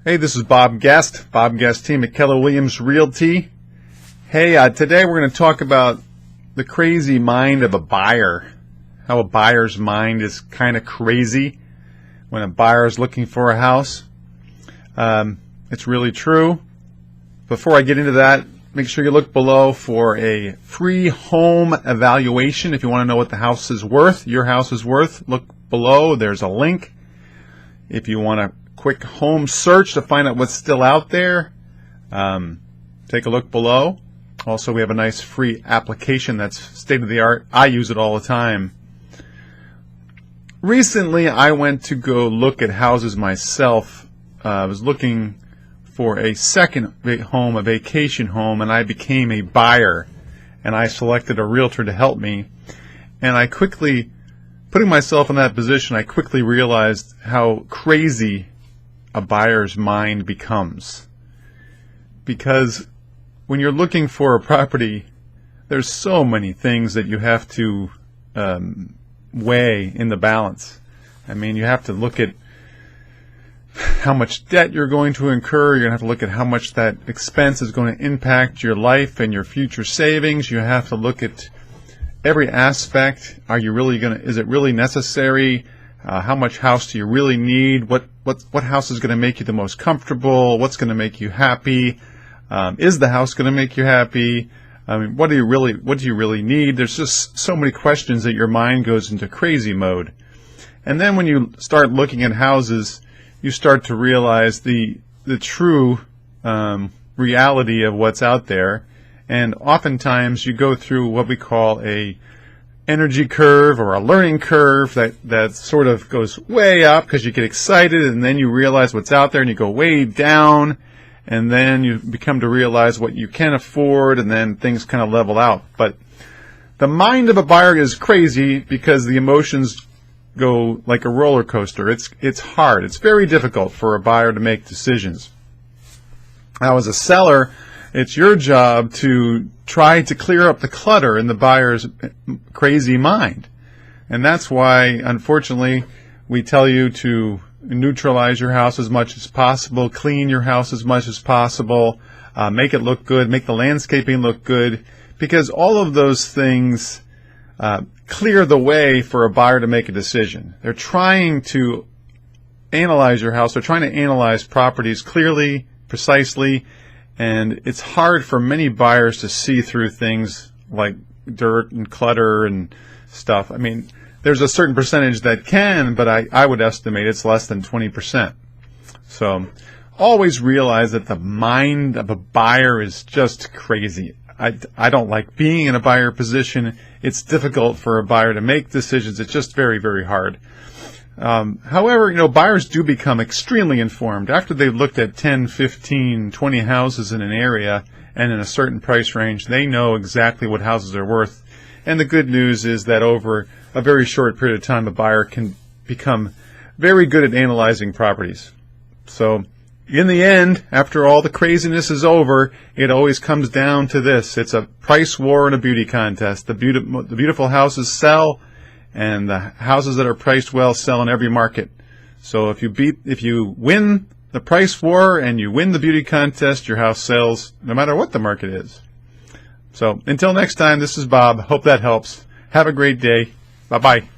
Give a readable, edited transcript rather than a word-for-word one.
Hey, this is Bob Guest team at Keller Williams Realty. Hey, today we're going to talk about the crazy mind of a buyer. How a buyer's mind is kind of crazy when a buyer is looking for a house. It's really true. Before I get into that, make sure you look below for a free home evaluation. If you want to know what the house is worth, your house is worth, look below. There's a link. If you want a quick home search to find out what's still out there, take a look below. Also, we have a nice free application that's state-of-the-art. I use it all the time. Recently, I went to go look at houses myself. I was looking for a second home, a vacation home, and I became a buyer. And I selected a realtor to help me. And I quickly, putting myself in that position, I quickly realized how crazy a buyer's mind becomes. Because when you're looking for a property, there's so many things that you have to weigh in the balance. I mean, you have to look at how much debt you're going to incur. You're going to have to look at how much that expense is going to impact your life and your future savings. You have to look at every aspect. Are you really going to, is it really necessary? How much house do you really need? What house is going to make you the most comfortable? What's going to make you happy? Is the house going to make you happy? I mean, what do you really need? There's just so many questions that your mind goes into crazy mode. And then when you start looking at houses, you start to realize the true reality of what's out there. And oftentimes you go through what we call a energy curve or a learning curve that sort of goes way up because you get excited, and then you realize what's out there and you go way down, and then you become to realize what you can afford, and then things kind of level out. But the mind of a buyer is crazy because the emotions go like a roller coaster. It's hard. It's very difficult for a buyer to make decisions. Now, as a seller, it's your job to try to clear up the clutter in the buyer's crazy mind. And that's why, unfortunately, we tell you to neutralize your house as much as possible, clean your house as much as possible, make it look good, make the landscaping look good, because all of those things clear the way for a buyer to make a decision. They're trying to analyze your house. They're trying to analyze properties clearly, precisely, and it's hard for many buyers to see through things like dirt and clutter and stuff. I mean, there's a certain percentage that can, but I would estimate it's less than 20%. So always realize that the mind of a buyer is just crazy. I don't like being in a buyer position. It's difficult for a buyer to make decisions. It's just very, very hard. However, buyers do become extremely informed. After they've looked at 10, 15, 20 houses in an area and in a certain price range, they know exactly what houses are worth. And the good news is that over a very short period of time, a buyer can become very good at analyzing properties. So in the end, after all the craziness is over, it always comes down to this. It's a price war and a beauty contest. The beautiful houses sell, and the houses that are priced well sell in every market. So if you win the price war and you win the beauty contest, your house sells no matter what the market is. So until next time, this is Bob. Hope that helps. Have a great day. Bye-bye.